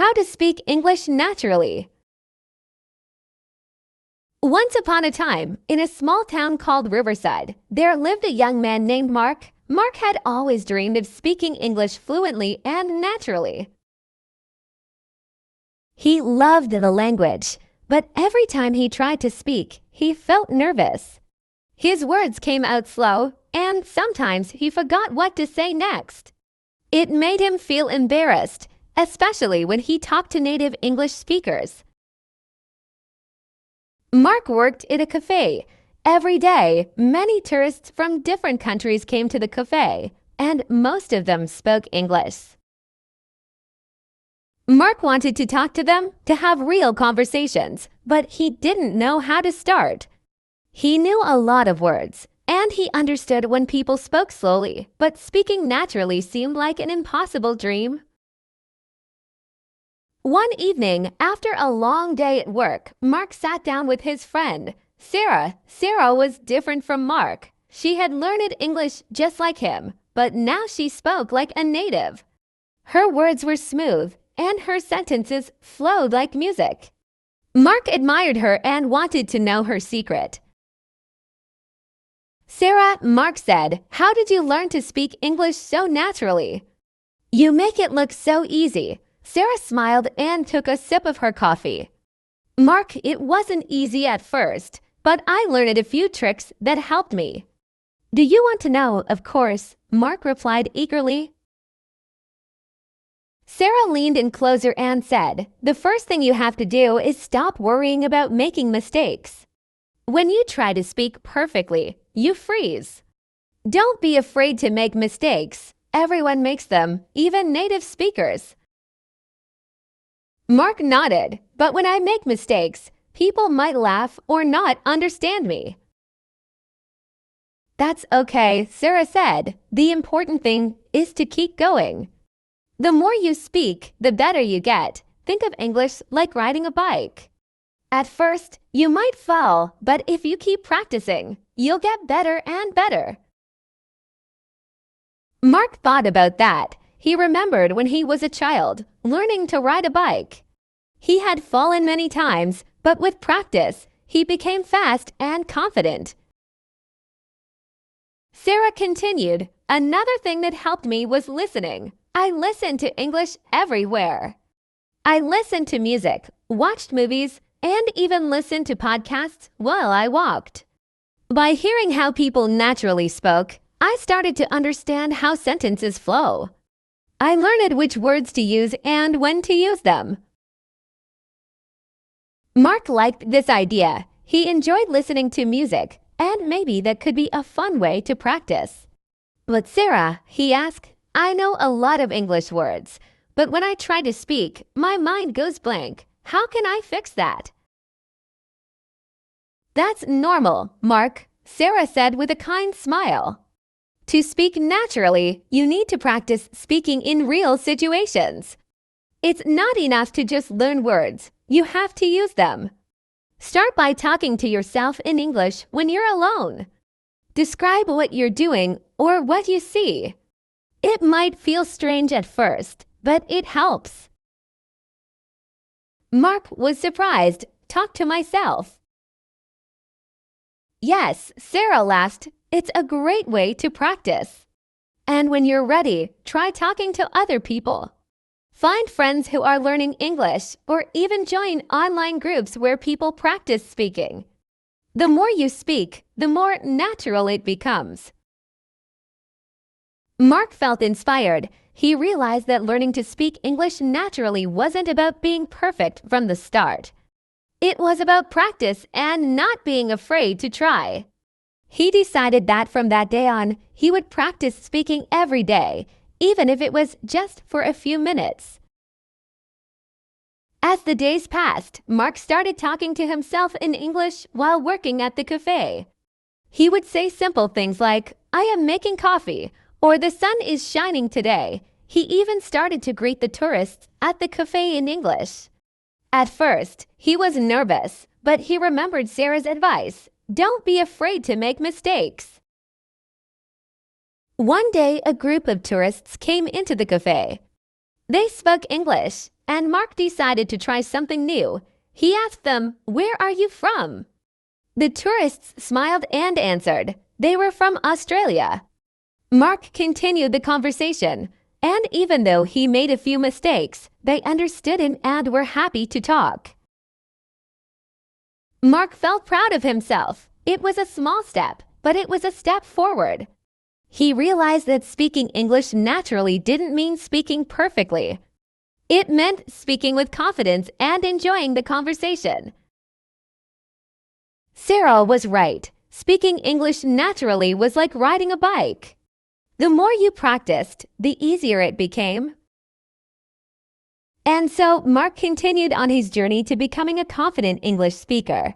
How to speak English naturally. Once upon a time, in a small town called Riverside, there lived a young man named Mark. Mark had always dreamed of speaking English fluently and naturally. He loved the language, but every time he tried to speak, he felt nervous. His words came out slow, and sometimes he forgot what to say next. It made him feel embarrassed, especially when he talked to native English speakers. Mark worked in a cafe. Every day, many tourists from different countries came to the cafe, and most of them spoke English. Mark wanted to talk to them, to have real conversations, but he didn't know how to start. He knew a lot of words, and he understood when people spoke slowly, but speaking naturally seemed like an impossible dream. One evening, after a long day at work, Mark sat down with his friend, Sarah. Sarah was different from Mark. She had learned English just like him, but now she spoke like a native. Her words were smooth, and her sentences flowed like music. Mark admired her and wanted to know her secret. "Sarah," Mark said, "how did you learn to speak English so naturally?" "You make it look so easy." Sarah smiled and took a sip of her coffee. "Mark, it wasn't easy at first, but I learned a few tricks that helped me." "Do you want to know?" "Of course," Mark replied eagerly. Sarah leaned in closer and said, "The first thing you have to do is stop worrying about making mistakes. When you try to speak perfectly, you freeze. Don't be afraid to make mistakes. Everyone makes them, even native speakers." Mark nodded, "But when I make mistakes, people might laugh or not understand me." "That's okay," Sarah said. "The important thing is to keep going. The more you speak, the better you get. Think of English like riding a bike. At first, you might fall, but if you keep practicing, you'll get better and better." Mark thought about that. He remembered when he was a child, learning to ride a bike. He had fallen many times, but with practice, he became fast and confident. Sarah continued, "Another thing that helped me was listening. I listened to English everywhere. I listened to music, watched movies, and even listened to podcasts while I walked. By hearing how people naturally spoke, I started to understand how sentences flow. I learned which words to use and when to use them." Mark liked this idea. He enjoyed listening to music, and maybe that could be a fun way to practice. "But Sarah," he asked, "I know a lot of English words, but when I try to speak, my mind goes blank. How can I fix that?" "That's normal, Mark," Sarah said with a kind smile. "To speak naturally, you need to practice speaking in real situations. It's not enough to just learn words. You have to use them. Start by talking to yourself in English when you're alone. Describe what you're doing or what you see. It might feel strange at first, but it helps." Mark was surprised. "Talk to myself." "Yes," Sarah laughed. "It's a great way to practice. And when you're ready, try talking to other people. Find friends who are learning English, or even join online groups where people practice speaking. The more you speak, the more natural it becomes." Mark felt inspired. He realized that learning to speak English naturally wasn't about being perfect from the start. It was about practice and not being afraid to try. He decided that from that day on, he would practice speaking every day, even if it was just for a few minutes. As the days passed, Mark started talking to himself in English while working at the cafe. He would say simple things like, "I am making coffee," or "The sun is shining today." He even started to greet the tourists at the cafe in English. At first, he was nervous, but he remembered Sarah's advice. Don't be afraid to make mistakes. One day, a group of tourists came into the cafe. They spoke English, and Mark decided to try something new. He asked them, "Where are you from?" The tourists smiled and answered, they were from Australia. Mark continued the conversation, and even though he made a few mistakes, they understood him and were happy to talk. Mark felt proud of himself. It was a small step, but it was a step forward. He realized that speaking English naturally didn't mean speaking perfectly. It meant speaking with confidence and enjoying the conversation. Sarah was right. Speaking English naturally was like riding a bike. The more you practiced, the easier it became. And so Mark continued on his journey to becoming a confident English speaker.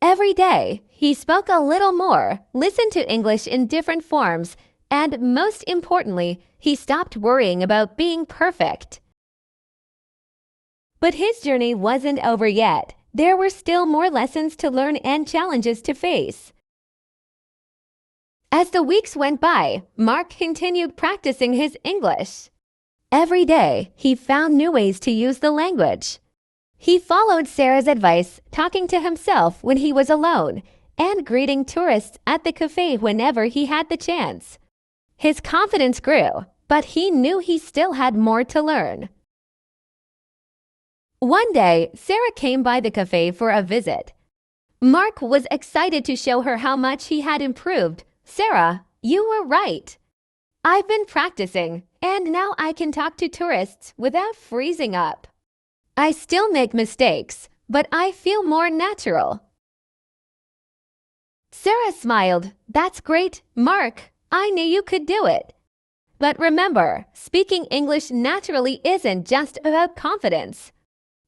Every day, he spoke a little more, listened to English in different forms, and most importantly, he stopped worrying about being perfect. But his journey wasn't over yet. There were still more lessons to learn and challenges to face. As the weeks went by, Mark continued practicing his English. Every day, he found new ways to use the language. He followed Sarah's advice, talking to himself when he was alone, and greeting tourists at the cafe whenever he had the chance. His confidence grew, but he knew he still had more to learn. One day, Sarah came by the cafe for a visit. Mark was excited to show her how much he had improved. "Sarah, you were right. I've been practicing, and now I can talk to tourists without freezing up. I still make mistakes, but I feel more natural." Sarah smiled. "That's great, Mark. I knew you could do it." But remember, speaking English naturally isn't just about confidence.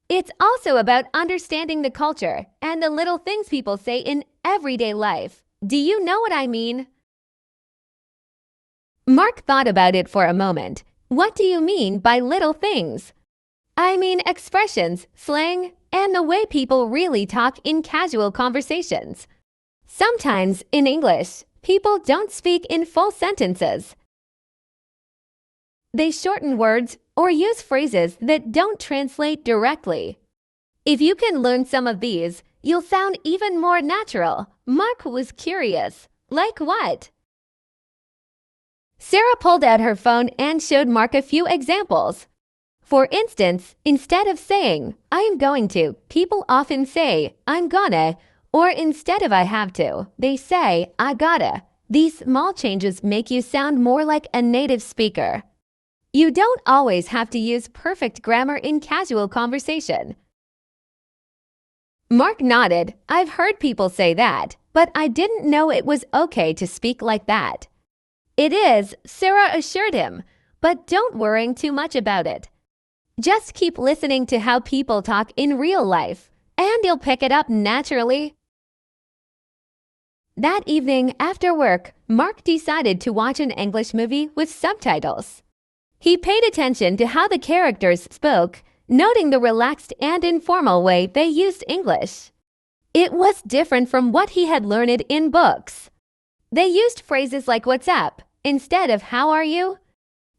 It's also about understanding the culture and the little things people say in everyday life. Do you know what I mean? Mark thought about it for a moment. What do you mean by little things? I mean expressions, slang, and the way people really talk in casual conversations. Sometimes, in English, people don't speak in full sentences. They shorten words or use phrases that don't translate directly. If you can learn some of these, you'll sound even more natural. Mark was curious. Like what? Sarah pulled out her phone and showed Mark a few examples. For instance, instead of saying, "I'm going to," people often say, "I'm gonna," or instead of "I have to," they say, "I gotta." These small changes make you sound more like a native speaker. You don't always have to use perfect grammar in casual conversation. Mark nodded. "I've heard people say that, but I didn't know it was okay to speak like that." "It is," Sarah assured him, "but don't worry too much about it. Just keep listening to how people talk in real life, and you'll pick it up naturally." That evening, after work, Mark decided to watch an English movie with subtitles. He paid attention to how the characters spoke, noting the relaxed and informal way they used English. It was different from what he had learned in books. They used phrases like "what's up" instead of "how are you?"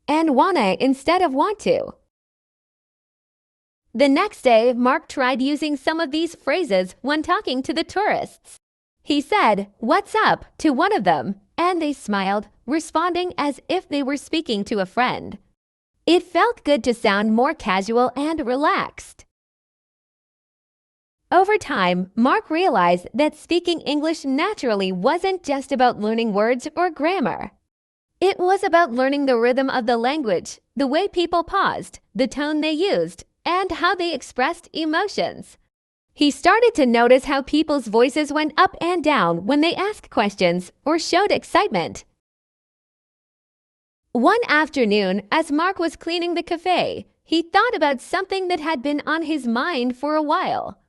and "wanna" instead of "want to." The next day, Mark tried using some of these phrases when talking to the tourists. He said, "What's up?" to one of them, and they smiled, responding as if they were speaking to a friend. It felt good to sound more casual and relaxed. Over time, Mark realized that speaking English naturally wasn't just about learning words or grammar. It was about learning the rhythm of the language, the way people paused, the tone they used, and how they expressed emotions. He started to notice how people's voices went up and down when they asked questions or showed excitement. One afternoon, as Mark was cleaning the cafe, he thought about something that had been on his mind for a while.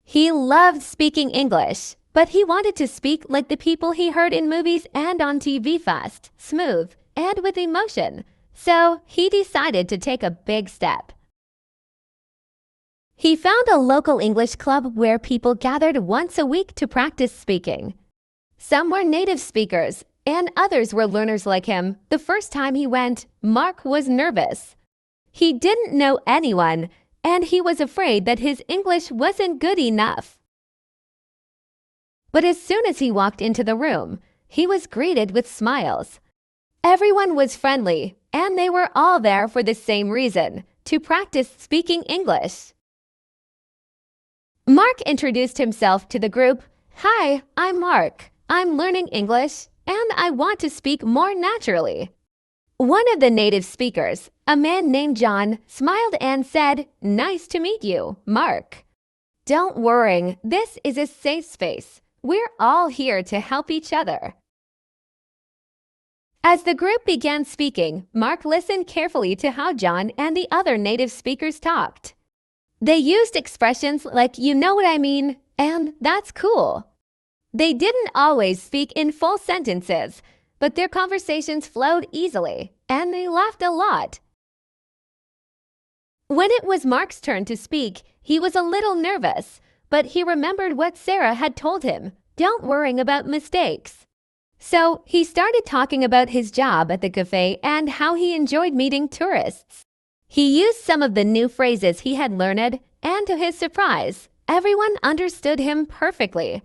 He loved speaking English, but he wanted to speak like the people he heard in movies and on TV, fast, smooth, and with emotion. So he decided to take a big step. He found a local English club where people gathered once a week to practice speaking. Some were native speakers, and others were learners like him. The first time he went, Mark was nervous. He didn't know anyone, and he was afraid that his English wasn't good enough. But as soon as he walked into the room, he was greeted with smiles. Everyone was friendly, and they were all there for the same reason, to practice speaking English. Mark introduced himself to the group. "Hi, I'm Mark. I'm learning English, and I want to speak more naturally." One of the native speakers, a man named John, smiled and said, "Nice to meet you, Mark. Don't worry, this is a safe space. We're all here to help each other." As the group began speaking, Mark listened carefully to how John and the other native speakers talked. They used expressions like "you know what I mean" and "that's cool." They didn't always speak in full sentences, but their conversations flowed easily, and they laughed a lot. When it was Mark's turn to speak, he was a little nervous, but he remembered what Sarah had told him, "Don't worry about mistakes." So he started talking about his job at the cafe and how he enjoyed meeting tourists. He used some of the new phrases he had learned, and to his surprise, everyone understood him perfectly.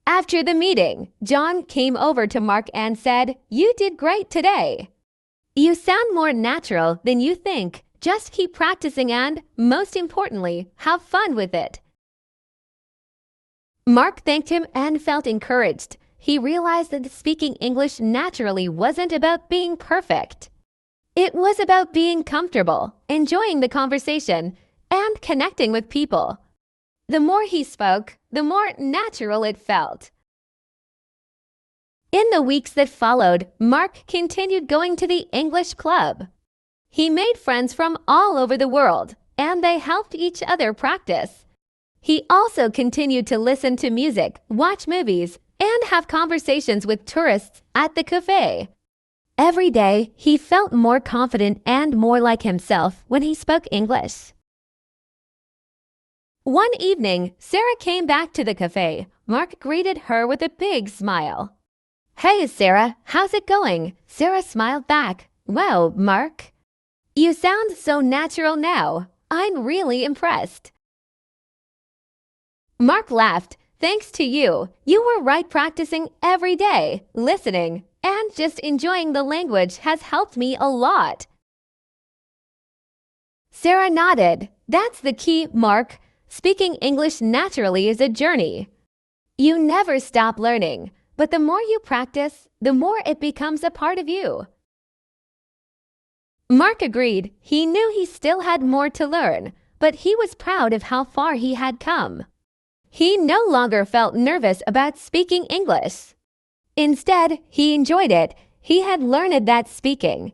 After the meeting, John came over to Mark and said, "You did great today. You sound more natural than you think. Just keep practicing and, most importantly, have fun with it." Mark thanked him and felt encouraged. He realized that speaking English naturally wasn't about being perfect. It was about being comfortable, enjoying the conversation, and connecting with people. The more he spoke, the more natural it felt. In the weeks that followed, Mark continued going to the English club. He made friends from all over the world, and they helped each other practice. He also continued to listen to music, watch movies, and have conversations with tourists at the cafe. Every day, he felt more confident and more like himself when he spoke English. One evening, Sarah came back to the cafe. Mark greeted her with a big smile. "Hey, Sarah, how's it going?" Sarah smiled back. "Well, Mark, you sound so natural now. I'm really impressed." Mark laughed. "Thanks to you. You were right, practicing every day, listening, and just enjoying the language has helped me a lot." Sarah nodded. "That's the key, Mark. Speaking English naturally is a journey. You never stop learning, but the more you practice, the more it becomes a part of you." Mark agreed. He knew he still had more to learn, but he was proud of how far he had come. He no longer felt nervous about speaking English. Instead, he enjoyed it. He had learned that speaking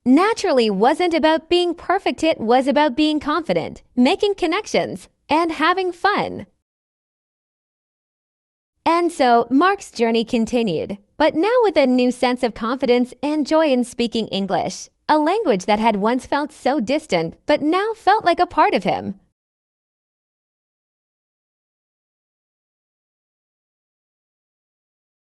naturally wasn't about being perfect. It was about being confident, making connections, and having fun. And so, Mark's journey continued, but now with a new sense of confidence and joy in speaking English, a language that had once felt so distant but now felt like a part of him.